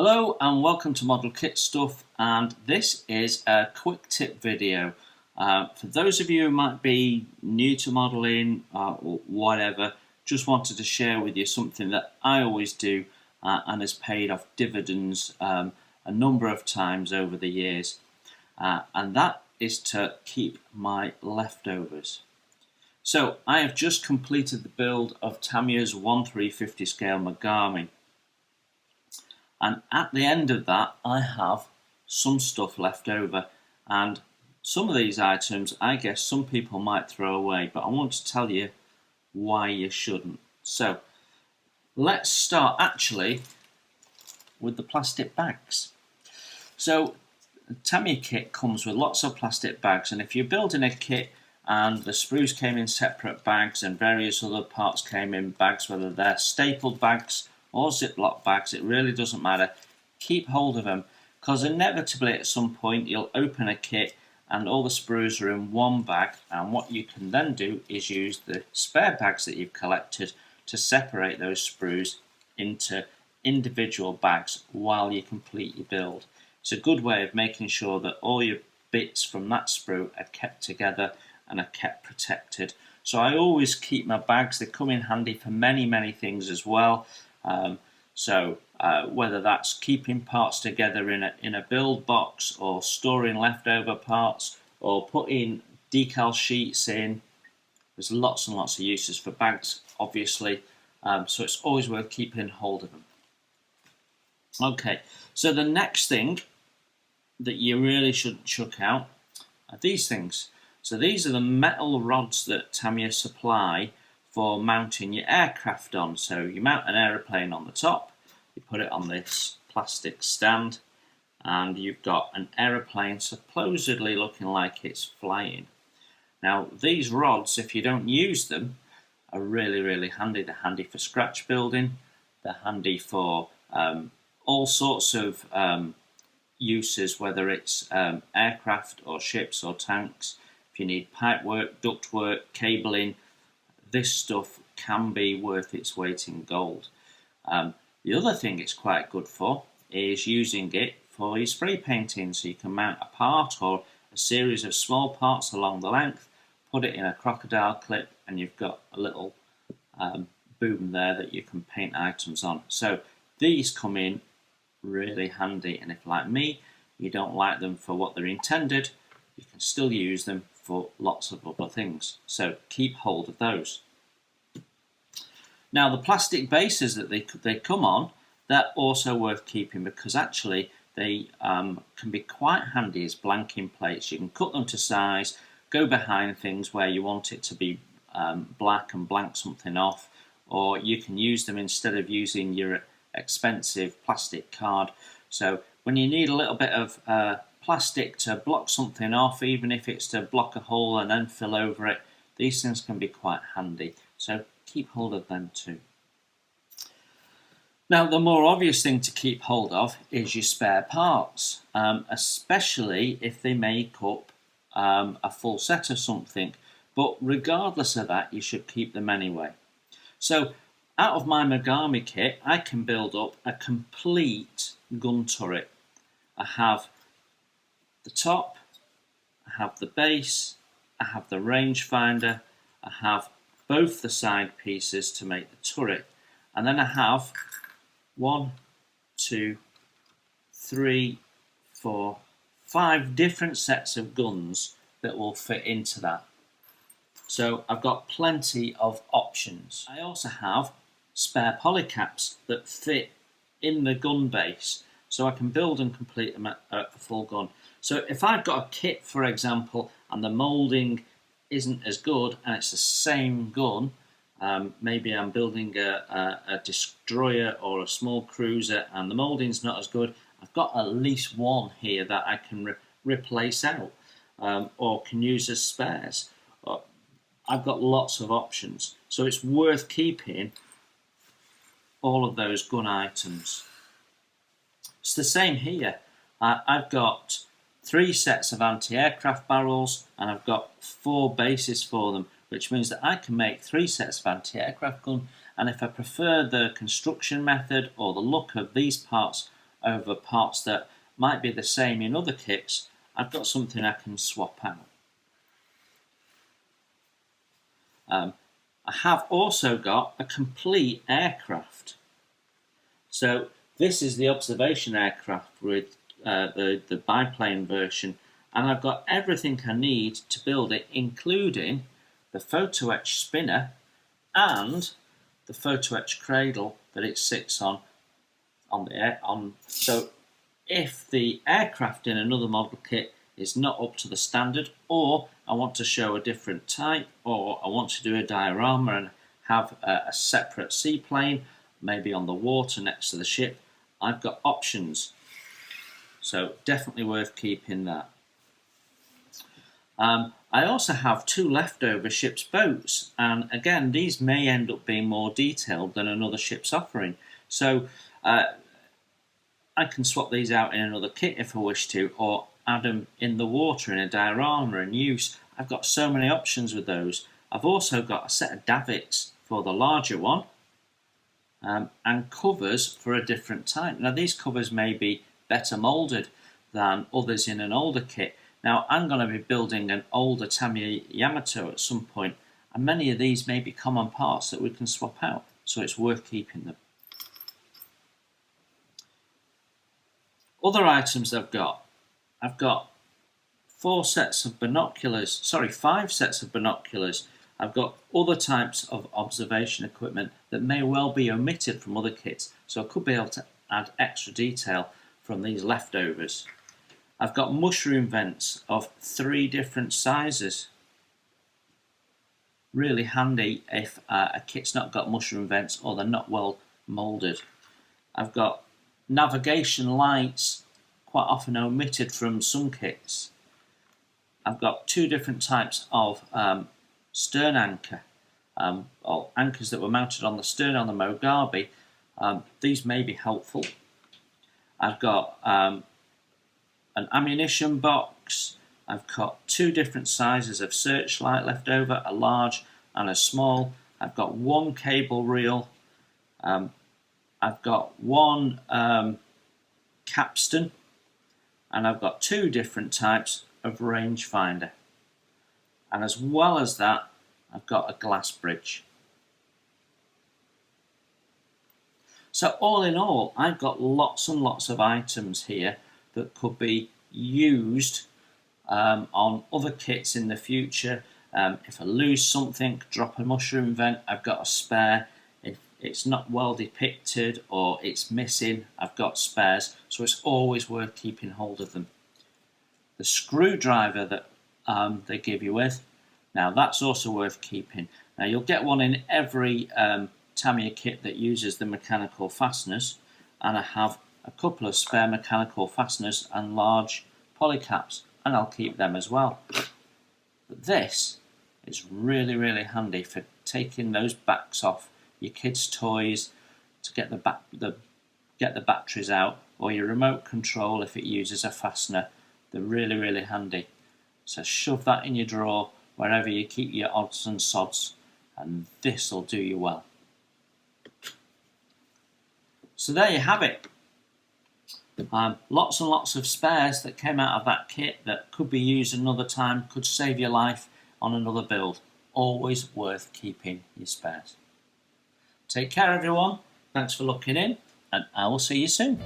Hello and welcome to Model Kit Stuff, and this is a quick tip video. For those of you who might be new to modelling or whatever, just wanted to share with you something that I always do and has paid off dividends a number of times over the years, and that is to keep my leftovers. So I have just completed the build of Tamiya's 1/350 scale Megami. And at the end of that, I have some stuff left over. And some of these items, I guess some people might throw away, but I want to tell you why you shouldn't. So let's start actually with the plastic bags. So the Tamiya kit comes with lots of plastic bags, and if you're building a kit and the sprues came in separate bags and various other parts came in bags, whether they're stapled bags or Ziploc bags, it really doesn't matter. Keep hold of them, because inevitably at some point you'll open a kit and all the sprues are in one bag, and what you can then do is use the spare bags that you've collected to separate those sprues into individual bags while you complete your build. It's a good way of making sure that all your bits from that sprue are kept together and are kept protected. So I always keep my bags. They come in handy for many things as well. Whether that's keeping parts together in a build box, or storing leftover parts, or putting decal sheets in, there's lots and lots of uses for bags, obviously. So it's always worth keeping hold of them. Okay, so the next thing that you really shouldn't chuck out are these things. So these are the metal rods that Tamiya supply for mounting your aircraft on. So you mount an aeroplane on the top, you put it on this plastic stand, and you've got an aeroplane supposedly looking like it's flying. Now these rods, if you don't use them, are really handy. They're handy for scratch building, they're handy for all sorts of uses, whether it's aircraft or ships or tanks. If you need pipe work, duct work, cabling, this stuff can be worth its weight in gold. The other thing it's quite good for is using it for your spray painting. So you can mount a part or a series of small parts along the length, put it in a crocodile clip, and you've got a little boom there that you can paint items on. So these come in really handy, and if, like me, you don't like them for what they're intended, you can still use them for lots of other things. So keep hold of those. Now the plastic bases that they come on, they're also worth keeping, because actually they can be quite handy as blanking plates. You can cut them to size, go behind things where you want it to be black and blank something off, or you can use them instead of using your expensive plastic card. So when you need a little bit of plastic to block something off, even if it's to block a hole and then fill over it, these things can be quite handy. So keep hold of them too. Now the more obvious thing to keep hold of is your spare parts, especially if they make up a full set of something. But regardless of that, you should keep them anyway. So out of my Megami kit, I can build up a complete gun turret. I have the top, I have the base, I have the rangefinder, I have both the side pieces to make the turret, and then I have 1, 2, 3, 4, 5 different sets of guns that will fit into that. So I've got plenty of options. I also have spare polycaps that fit in the gun base, so I can build and complete them at a full gun. So if I've got a kit, for example, and the moulding isn't as good and it's the same gun, maybe I'm building a destroyer or a small cruiser and the moulding's not as good, I've got at least one here that I can replace out or can use as spares. I've got lots of options, so it's worth keeping all of those gun items. It's the same here. I've got 3 sets of anti-aircraft barrels, and I've got 4 bases for them, which means that I can make 3 sets of anti-aircraft gun, and if I prefer the construction method or the look of these parts over parts that might be the same in other kits, I've got something I can swap out. I have also got a complete aircraft. So this is the observation aircraft with the biplane version, and I've got everything I need to build it, including the photo etch spinner and the photo etch cradle that it sits on the air. So if the aircraft in another model kit is not up to the standard, or I want to show a different type, or I want to do a diorama and have a separate seaplane, maybe on the water next to the ship, I've got options. So definitely worth keeping that. I also have 2 leftover ship's boats, and again these may end up being more detailed than another ship's offering. So I can swap these out in another kit if I wish to, or add them in the water in a diorama and use. I've got so many options with those. I've also got a set of davits for the larger one, and covers for a different type. Now these covers may be better moulded than others in an older kit. Now I'm going to be building an older Tamiya Yamato at some point, and many of these may be common parts that we can swap out, so it's worth keeping them. Other items I've got 5 sets of binoculars. I've got other types of observation equipment that may well be omitted from other kits, so I could be able to add extra detail from these leftovers. I've got mushroom vents of 3 different sizes. Really handy if a kit's not got mushroom vents or they're not well moulded. I've got navigation lights, quite often omitted from some kits. I've got 2 different types of stern anchor, or anchors that were mounted on the stern on the Mogabe. These may be helpful. I've got an ammunition box. I've got 2 different sizes of searchlight left over, a large and a small. I've got 1 cable reel. I've got 1 capstan, and I've got 2 different types of rangefinder. And as well as that, I've got a glass bridge. So all in all, I've got lots and lots of items here that could be used on other kits in the future. If I lose something, drop a mushroom vent, I've got a spare. If it's not well depicted or it's missing, I've got spares. So it's always worth keeping hold of them. The screwdriver that they give you with, now that's also worth keeping. Now you'll get one in every Tamiya kit that uses the mechanical fasteners, and I have a couple of spare mechanical fasteners and large polycaps, and I'll keep them as well. But this is really, really handy for taking those backs off your kids' toys, to get the batteries out, or your remote control if it uses a fastener. They're really, really handy. So shove that in your drawer wherever you keep your odds and sods, and this will do you well. So there you have it. Lots and lots of spares that came out of that kit that could be used another time, could save your life on another build. Always worth keeping your spares. Take care everyone, thanks for looking in, and I will see you soon.